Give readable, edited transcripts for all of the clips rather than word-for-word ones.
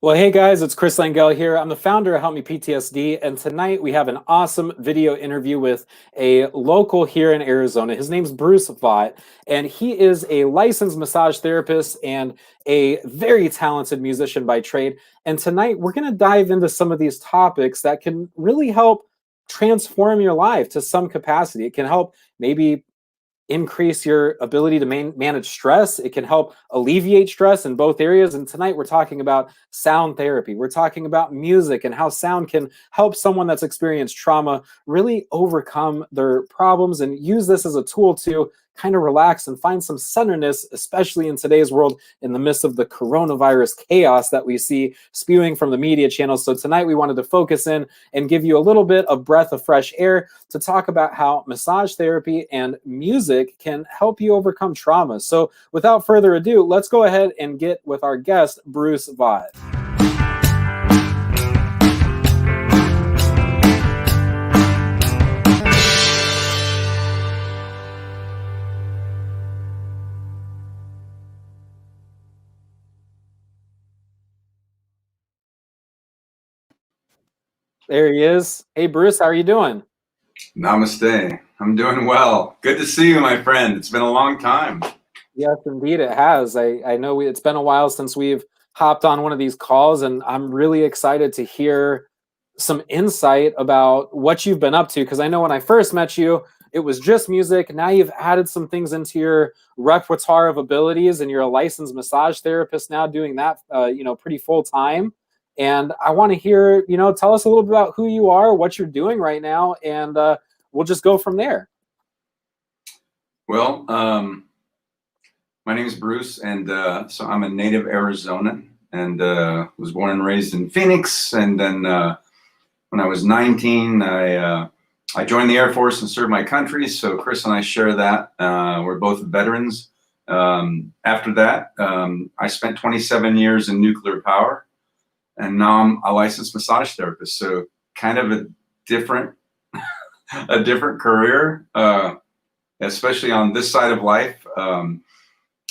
Well, hey guys, it's Chris Langell here. I'm the founder of Help Me PTSD, and tonight we have an awesome video interview with a local here in Arizona. His name's Bruce Vaught, and he is a licensed massage therapist and a very talented musician by trade. And tonight we're going to dive into some of these topics that can really help transform your life to some capacity. It can help maybe increase your ability to manage stress. It can help alleviate stress in both areas. And tonight we're talking about sound therapy. We're talking about music and how sound can help someone that's experienced trauma really overcome their problems and use this as a tool to kind of relax and find some centeredness, especially in today's world in the midst of the coronavirus chaos that we see spewing from the media channels. So tonight we wanted to focus in and give you a little bit of breath of fresh air to talk about how massage therapy and music can help you overcome trauma. So without further ado, let's go ahead and get with our guest, Bruce Vaught. There he is. Hey, Bruce, how are you doing? Namaste. I'm doing well. Good to see you, my friend. It's been a long time. Yes, indeed, it has. I know it's been a while since we've hopped on one of these calls, and I'm really excited to hear some insight about what you've been up to. Because I know when I first met you, it was just music. Now you've added some things into your repertoire of abilities, and you're a licensed massage therapist now doing that, pretty full time. And I want to hear, tell us a little bit about who you are, what you're doing right now, and we'll just go from there. Well, my name is Bruce, and so I'm a native Arizonan, and was born and raised in Phoenix. And then when I was 19, I joined the Air Force and served my country. So Chris and I share that. We're both veterans. After that, I spent 27 years in nuclear power, and now I'm a licensed massage therapist. So kind of a different career, especially on this side of life. I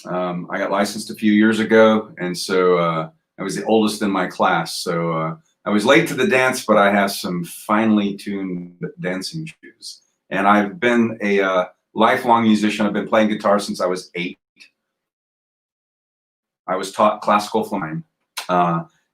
got licensed a few years ago, and so I was the oldest in my class. So I was late to the dance, but I have some finely tuned dancing shoes. And I've been a lifelong musician. I've been playing guitar since I was 8. I was taught classical flamenco,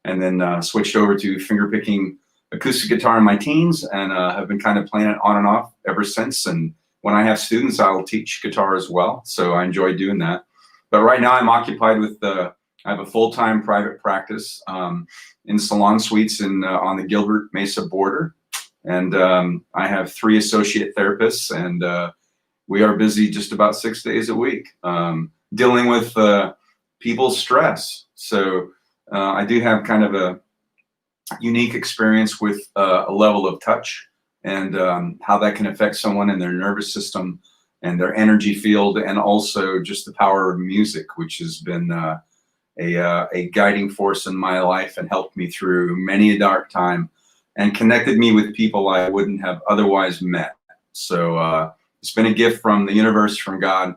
and then switched over to fingerpicking acoustic guitar in my teens, and have been kind of playing it on and off ever since. And when I have students, I'll teach guitar as well. So I enjoy doing that. But right now I'm occupied with I have a full-time private practice in salon suites on the Gilbert Mesa border. And I have 3 associate therapists, and we are busy just about 6 days a week dealing with people's stress. So I do have kind of a unique experience with a level of touch and how that can affect someone and their nervous system and their energy field, and also just the power of music, which has been a guiding force in my life and helped me through many a dark time and connected me with people I wouldn't have otherwise met. So it's been a gift from the universe, from God,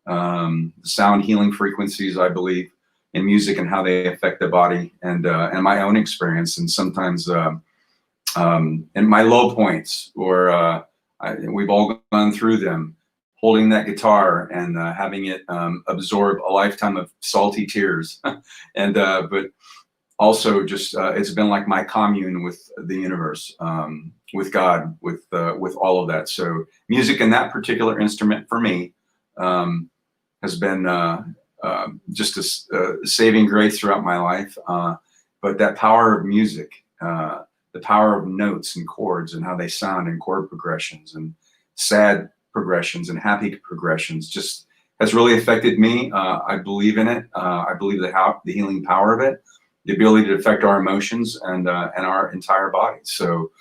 the sound healing frequencies, I believe, in music and how they affect the body, and my own experience, and sometimes in my low points, or we've all gone through them, holding that guitar and having it absorb a lifetime of salty tears. And but also just it's been like my commune with the universe, with God, with all of that. So music and that particular instrument for me has been just a saving grace throughout my life. But that power of music, the power of notes and chords and how they sound in chord progressions and sad progressions and happy progressions, just has really affected me. I believe in it. I believe the healing power of it, the ability to affect our emotions and our entire body. So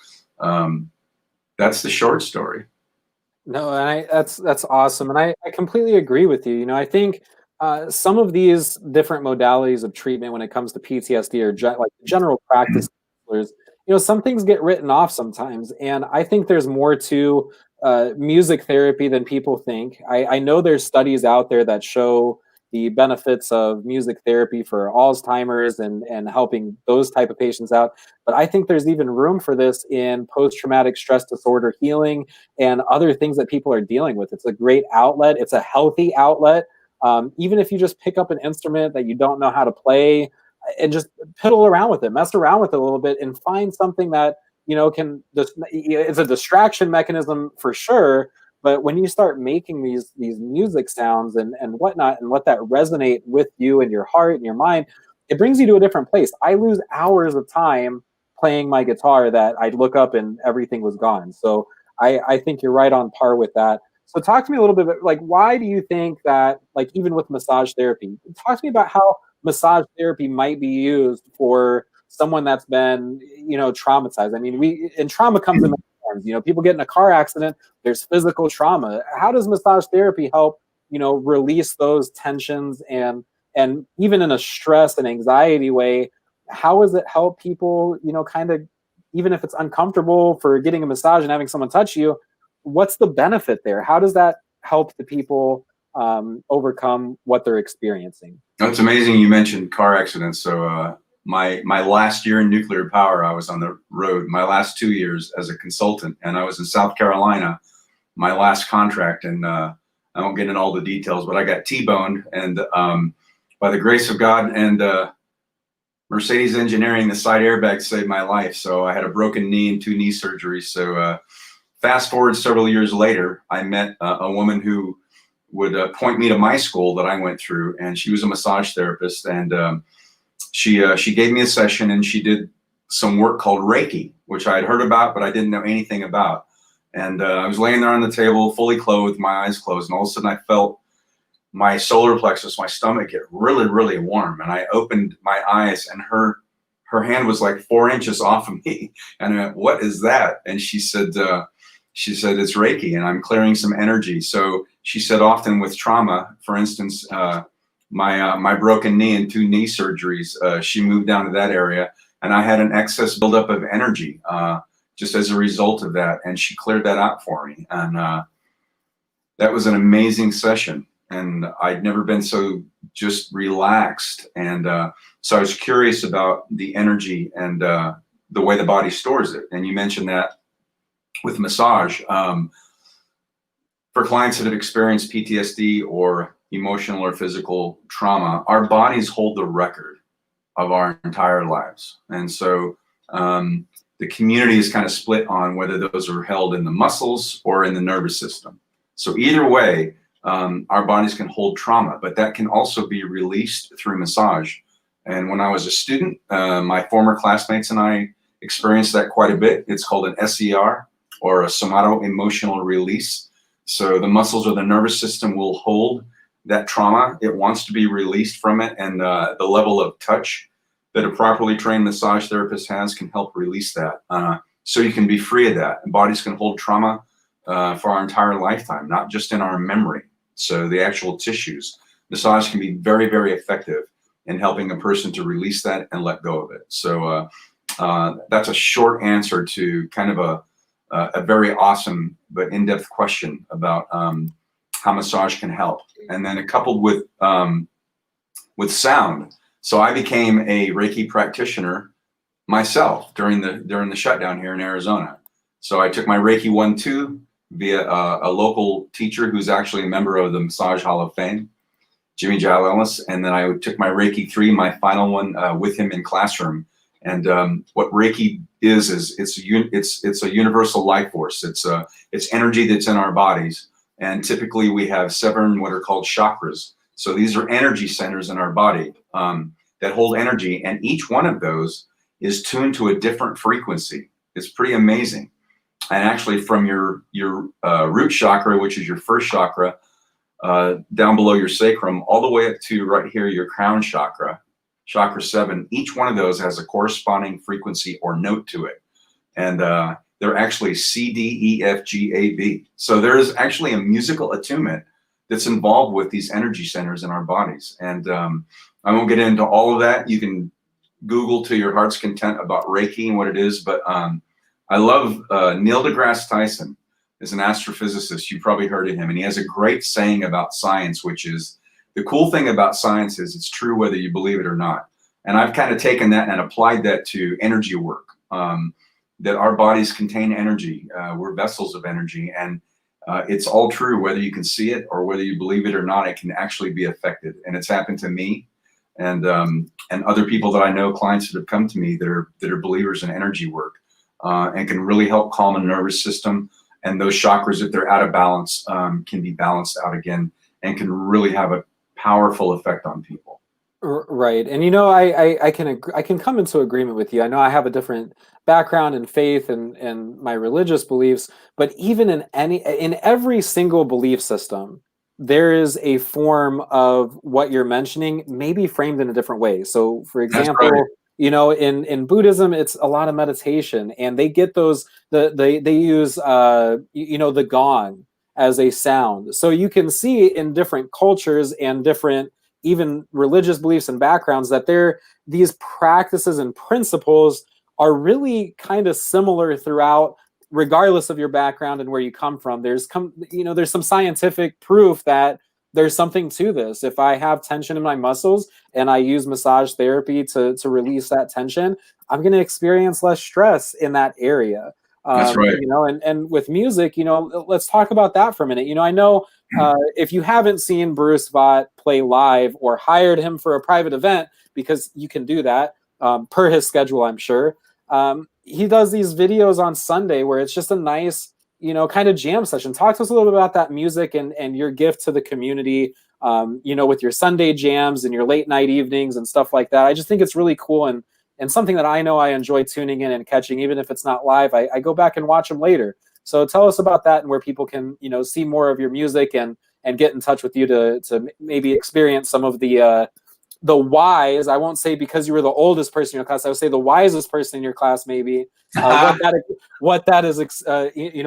that's the short story. No, and that's awesome, and I completely agree with you. I think some of these different modalities of treatment when it comes to PTSD or like general practice counselors, some things get written off sometimes, and I think there's more to music therapy than people think. I know there's studies out there that show the benefits of music therapy for Alzheimer's and helping those type of patients out. But I think there's even room for this in post-traumatic stress disorder healing and other things that people are dealing with. It's a great outlet. It's a healthy outlet. Even if you just pick up an instrument that you don't know how to play and just piddle around with it, mess around with it a little bit, and find something that, you know, can just, it's a distraction mechanism for sure. But when you start making these music sounds and whatnot, and let that resonate with you and your heart and your mind, it brings you to a different place. I lose hours of time playing my guitar that I'd look up and everything was gone. So I think you're right on par with that. So talk to me a little bit, like, why do you think that, like, even with massage therapy, talk to me about how massage therapy might be used for someone that's been, you know, traumatized. I mean, and trauma comes in many forms. You know, people get in a car accident, there's physical trauma. How does massage therapy help, you know, release those tensions, and even in a stress and anxiety way, how does it help people, you know, kind of, even if it's uncomfortable for getting a massage and having someone touch you, what's the benefit there? How does that help the people overcome what they're experiencing? That's amazing you mentioned car accidents. So my last year in nuclear power, I was on the road. My last 2 years as a consultant, and I was in South Carolina, my last contract, and I won't get into all the details, but I got T-boned, and by the grace of God and Mercedes Engineering, the side airbag saved my life. So I had a broken knee and 2 knee surgeries. So fast forward several years later, I met a woman who would point me to my school that I went through, and she was a massage therapist, and she gave me a session, and she did some work called Reiki, which I had heard about, but I didn't know anything about. And I was laying there on the table, fully clothed, my eyes closed, and all of a sudden I felt my solar plexus, my stomach get really, really warm. And I opened my eyes, and her hand was like 4 inches off of me. And I went, "What is that?" And she said, "It's Reiki, and I'm clearing some energy." So she said, often with trauma, for instance, my broken knee and 2 knee surgeries, she moved down to that area, and I had an excess buildup of energy just as a result of that. And she cleared that out for me. And that was an amazing session. And I'd never been so just relaxed. And so I was curious about the energy and the way the body stores it. And you mentioned that with massage. For clients that have experienced PTSD or emotional or physical trauma, our bodies hold the record of our entire lives. And so the community is kind of split on whether those are held in the muscles or in the nervous system. So either way, our bodies can hold trauma, but that can also be released through massage. And when I was a student, my former classmates and I experienced that quite a bit. It's called an SER, or a somato-emotional release. So the muscles or the nervous system will hold that trauma. It wants to be released from it, and the level of touch that a properly trained massage therapist has can help release that. So you can be free of that. And bodies can hold trauma for our entire lifetime, not just in our memory. So the actual tissues. Massage can be very, very effective in helping a person to release that and let go of it. So that's a short answer to kind of a very awesome but in-depth question about how massage can help. And then coupled with sound. So I became a Reiki practitioner myself during the shutdown here in Arizona. So I took my Reiki 1-2 via a local teacher who's actually a member of the Massage Hall of Fame, Jimmy Giles Ellis. And then I took my Reiki 3, my final one, with him in classroom. And what Reiki is it's a universal life force. It's energy that's in our bodies. And typically we have 7 what are called chakras. So these are energy centers in our body that hold energy, and each one of those is tuned to a different frequency. It's pretty amazing. And actually from your root chakra, which is your first chakra, down below your sacrum, all the way up to right here, your crown chakra, chakra 7, each one of those has a corresponding frequency or note to it. And they're actually C, D, E, F, G, A, B. So there is actually a musical attunement that's involved with these energy centers in our bodies. And I won't get into all of that. You can Google to your heart's content about Reiki and what it is. But I love Neil deGrasse Tyson is an astrophysicist. You probably heard of him. And he has a great saying about science, which is the cool thing about science is it's true whether you believe it or not. And I've kind of taken that and applied that to energy work. That our bodies contain energy. We're vessels of energy, and it's all true whether you can see it or whether you believe it or not. It can actually be affected, and it's happened to me, and other people that I know, clients that have come to me that are believers in energy work, and can really help calm a nervous system. And those chakras, if they're out of balance, can be balanced out again, and can really have a powerful effect on people. Right. And I can come into agreement with you. I know I have a different background in faith and my religious beliefs, but even in every single belief system, there is a form of what you're mentioning, maybe framed in a different way. So for example, right. In Buddhism, it's a lot of meditation, and they get they use the gong as a sound. So you can see in different cultures and different even religious beliefs and backgrounds that these practices and principles are really kind of similar throughout, regardless of your background and where you come from. There's some scientific proof that there's something to this. If I have tension in my muscles and I use massage therapy to release that tension, I'm going to experience less stress in that area. That's right. And with music, let's talk about that for a minute. I know if you haven't seen Bruce Vaught play live or hired him for a private event, because you can do that per his schedule, I'm sure. He does these videos on Sunday where it's just a nice, kind of jam session. Talk to us a little bit about that music and your gift to the community, with your Sunday jams and your late night evenings and stuff like that. I just think it's really cool and something that I know I enjoy tuning in and catching, even if it's not live. I go back and watch them later. So tell us about that and where people can, see more of your music and get in touch with you to maybe experience some of the wise. I won't say because you were the oldest person in your class. I would say the wisest person in your class, maybe what that is,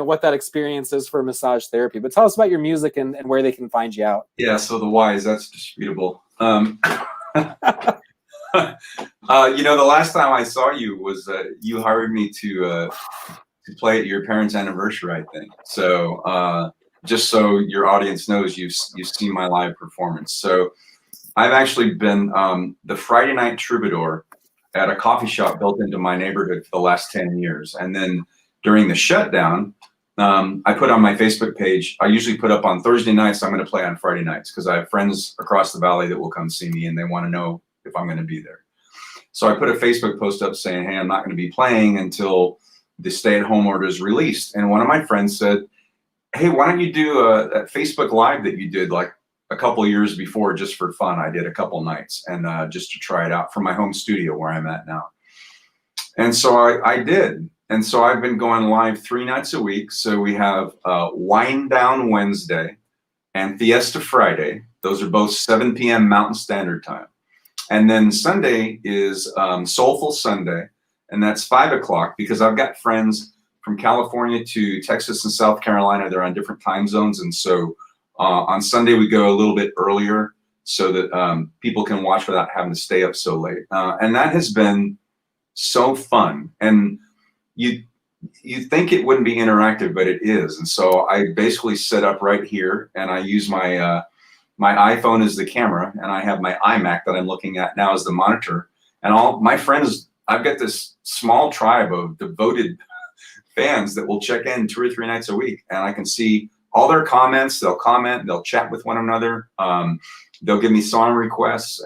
what that experience is for massage therapy. But tell us about your music and where they can find you out. Yeah. So the wise, that's disputable. The last time I saw you was you hired me to play at your parents' anniversary, I think. So just so your audience knows, you've seen my live performance. So I've actually been the Friday night troubadour at a coffee shop built into my neighborhood for the last 10 years. And then during the shutdown, I put on my Facebook page, I usually put up on Thursday nights, I'm going to play on Friday nights because I have friends across the valley that will come see me and they want to know if I'm going to be there. So I put a Facebook post up saying, hey, I'm not going to be playing until the stay-at-home order is released. And one of my friends said, hey, why don't you do a Facebook Live that you did like a couple of years before just for fun? I did a couple nights and just to try it out from my home studio where I'm at now. And so I did. And so I've been going live 3 nights a week. So we have Wind Down Wednesday and Fiesta Friday. Those are both 7 p.m. Mountain Standard Time. And then Sunday is Soulful Sunday, and that's 5 o'clock because I've got friends from California to Texas and South Carolina. They're on different time zones. And so on Sunday, we go a little bit earlier so that people can watch without having to stay up so late. And that has been so fun. And you think it wouldn't be interactive, but it is. And so I basically set up right here and I use my iPhone as the camera, and I have my iMac that I'm looking at now as the monitor. And all my friends, I've got this small tribe of devoted fans that will check in 2 or 3 nights a week, and I can see all their comments. They'll comment, they'll chat with one another. They'll give me song requests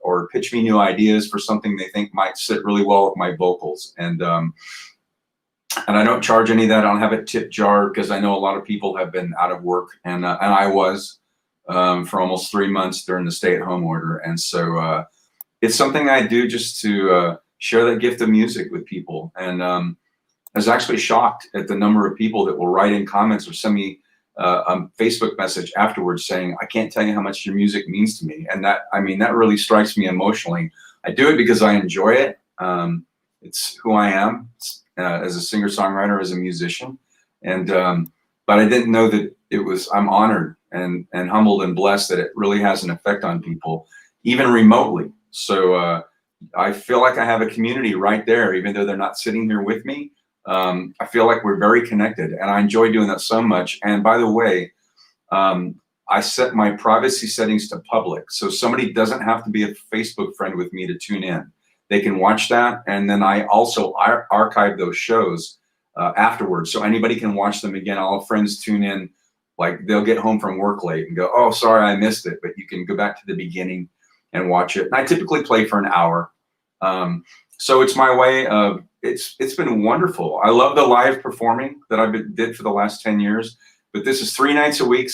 or pitch me new ideas for something they think might sit really well with my vocals. And I don't charge any of that. I don't have a tip jar because I know a lot of people have been out of work, and I was. For almost 3 months during the stay-at-home order. And so it's something I do just to share that gift of music with people. And I was actually shocked at the number of people that will write in comments or send me a Facebook message afterwards saying, I can't tell you how much your music means to me. And that really strikes me emotionally. I do it because I enjoy it. It's who I am as a singer-songwriter, as a musician. And but I didn't know that I'm honored and humbled and blessed that it really has an effect on people, even remotely. So I feel like I have a community right there, even though they're not sitting here with me. I feel like we're very connected, and I enjoy doing that so much. And by the way, I set my privacy settings to public. So somebody doesn't have to be a Facebook friend with me to tune in. They can watch that. And then I also archive those shows afterwards. So anybody can watch them again. I'll have friends tune in, like they'll get home from work late and go, oh, sorry, I missed it. But you can go back to the beginning and watch it. And I typically play for an hour. So it's my way of, it's been wonderful. I love the live performing that I did for the last 10 years. But this is 3 nights a week.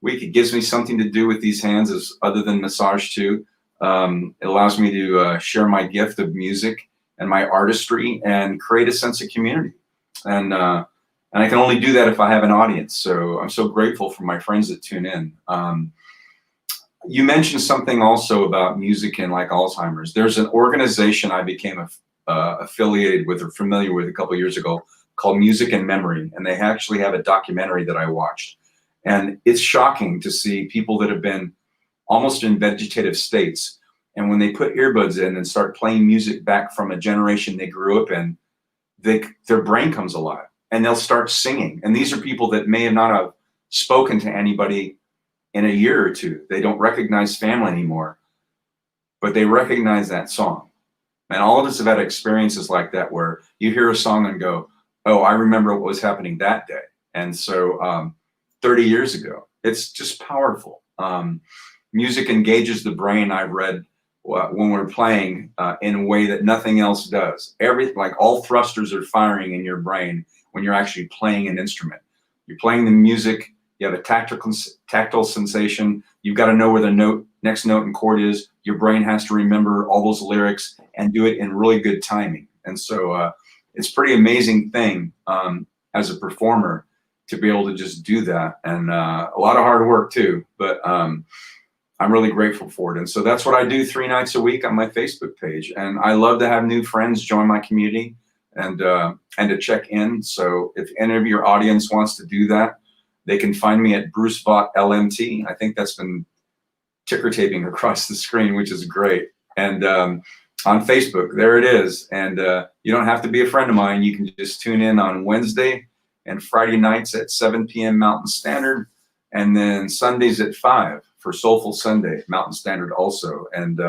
It gives me something to do with these hands other than massage too. It allows me to share my gift of music and my artistry and create a sense of community. And I can only do that if I have an audience. So I'm so grateful for my friends that tune in. You mentioned something also about music and like Alzheimer's. There's an organization I became affiliated with or familiar with a couple of years ago called Music and Memory. And they actually have a documentary that I watched. And it's shocking to see people that have been almost in vegetative states. And when they put earbuds in and start playing music back from a generation they grew up in, their brain comes alive and they'll start singing. And these are people that may have not have spoken to anybody in a year or two. They don't recognize family anymore, but they recognize that song. And all of us have had experiences like that where you hear a song and go, oh, I remember what was happening that day. And so 30 years ago, it's just powerful. Music engages the brain, I've read, when we're playing in a way that nothing else does. Like all thrusters are firing in your brain when you're actually playing an instrument. You're playing the music, you have a tactile sensation, you've got to know where the next note and chord is. Your brain has to remember all those lyrics and do it in really good timing. And so it's a pretty amazing thing as a performer to be able to just do that. And a lot of hard work too, but I'm really grateful for it. And so that's what I do 3 nights a week on my Facebook page. And I love to have new friends join my community and to check in. So if any of your audience wants to do that, they can find me at Bruce Vaught LMT. I think that's been ticker taping across the screen, which is great. And on Facebook, there it is. And you don't have to be a friend of mine. You can just tune in on Wednesday and Friday nights at 7 p.m. Mountain Standard, and then Sundays at 5 for Soulful Sunday, Mountain Standard also. And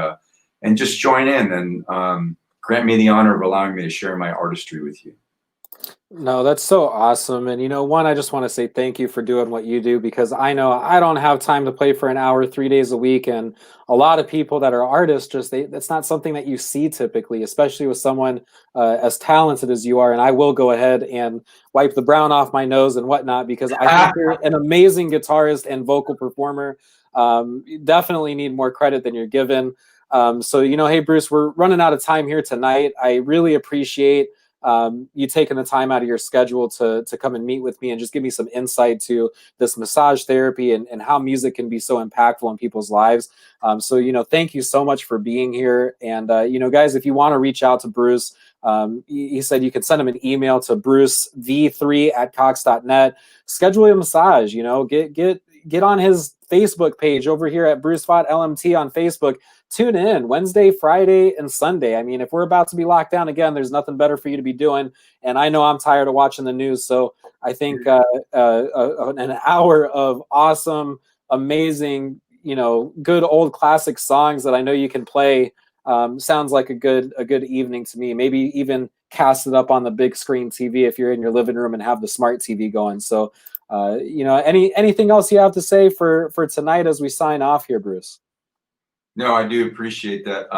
just join in and grant me the honor of allowing me to share my artistry with you. No, that's so awesome. And, one, I just want to say thank you for doing what you do, because I know I don't have time to play for an hour, 3 days a week. And a lot of people that are artists, that's not something that you see typically, especially with someone as talented as you are. And I will go ahead and wipe the brown off my nose and whatnot, because I think you're an amazing guitarist and vocal performer. You definitely need more credit than you're given. So, hey, Bruce, we're running out of time here tonight. I really appreciate you taking the time out of your schedule to come and meet with me and just give me some insight to this massage therapy and how music can be so impactful in people's lives. So, thank you so much for being here. And, guys, if you want to reach out to Bruce, he said you can send him an email to brucev3@cox.net. Schedule a massage, get on his Facebook page over here at Bruce Vaught LMT on Facebook. Tune in Wednesday, Friday, and Sunday. I mean, if we're about to be locked down again, there's nothing better for you to be doing. And I know I'm tired of watching the news. So I think an hour of awesome, amazing, good old classic songs that I know you can play sounds like a good evening to me. Maybe even cast it up on the big screen TV if you're in your living room and have the smart TV going. So, anything else you have to say for tonight as we sign off here, Bruce? No, I do appreciate that.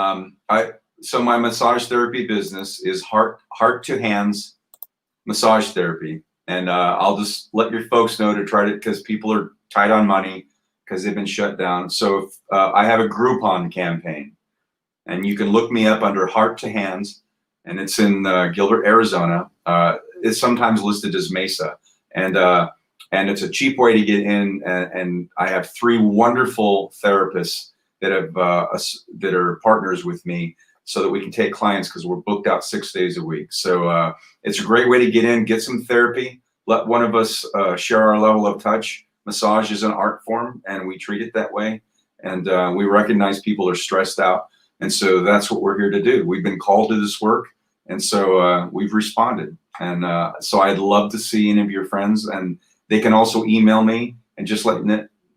So my massage therapy business is heart to hands massage therapy. And I'll just let your folks know to try to, because people are tight on money because they've been shut down. So if, I have a Groupon campaign, and you can look me up under Heart to Hands, and it's in Gilbert, Arizona. It's sometimes listed as Mesa. And it's a cheap way to get in. And I have 3 wonderful therapists that are partners with me, so that we can take clients, because we're booked out 6 days a week. So it's a great way to get in, get some therapy, let one of us share our level of touch. Massage is an art form, and we treat it that way. And we recognize people are stressed out. And so that's what we're here to do. We've been called to this work, and so we've responded. And so I'd love to see any of your friends, and they can also email me and just let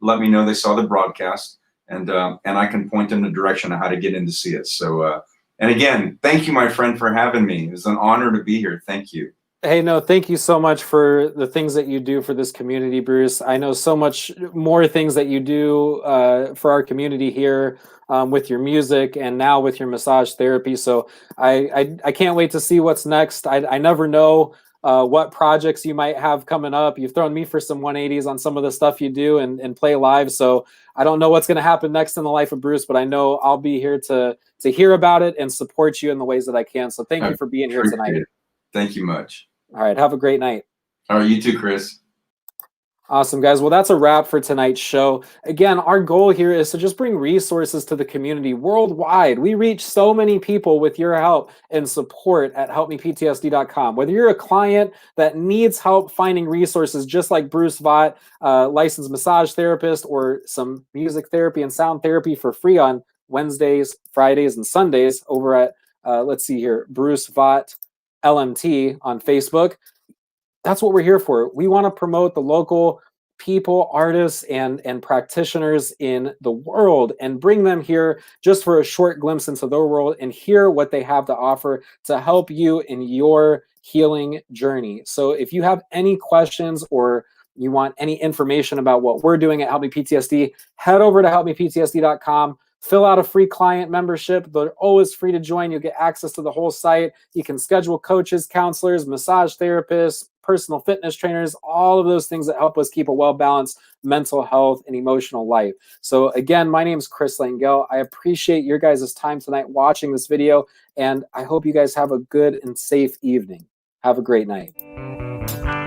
let me know they saw the broadcast, and I can point them in the direction of how to get in to see it. So, and again, thank you, my friend, for having me. It's an honor to be here. Thank you. Hey, no, thank you so much for the things that you do for this community, Bruce. I know so much more things that you do for our community here with your music and now with your massage therapy. So I can't wait to see what's next. I never know what projects you might have coming up. You've thrown me for some 180s on some of the stuff you do and play live. So I don't know what's going to happen next in the life of Bruce, but I know I'll be here to hear about it and support you in the ways that I can. So thank you for being here tonight. Thank you much. All right. Have a great night. All right. You too, Chris. Awesome, guys. Well, that's a wrap for tonight's show. Again, our goal here is to just bring resources to the community worldwide. We reach so many people with your help and support at helpmeptsd.com. Whether you're a client that needs help finding resources, just like Bruce Vaught, licensed massage therapist, or some music therapy and sound therapy for free on Wednesdays, Fridays, and Sundays over at, let's see here, Bruce Vaught LMT on Facebook. That's what we're here for. We want to promote the local people, artists, and practitioners in the world and bring them here just for a short glimpse into their world and hear what they have to offer to help you in your healing journey. So if you have any questions or you want any information about what we're doing at Help Me PTSD, head over to helpmeptsd.com. Fill out a free client membership. They're always free to join. You'll get access to the whole site. You can schedule coaches, counselors, massage therapists, personal fitness trainers, all of those things that help us keep a well-balanced mental health and emotional life. So again, my name is Chris Langell. I appreciate your guys' time tonight watching this video, and I hope you guys have a good and safe evening. Have a great night.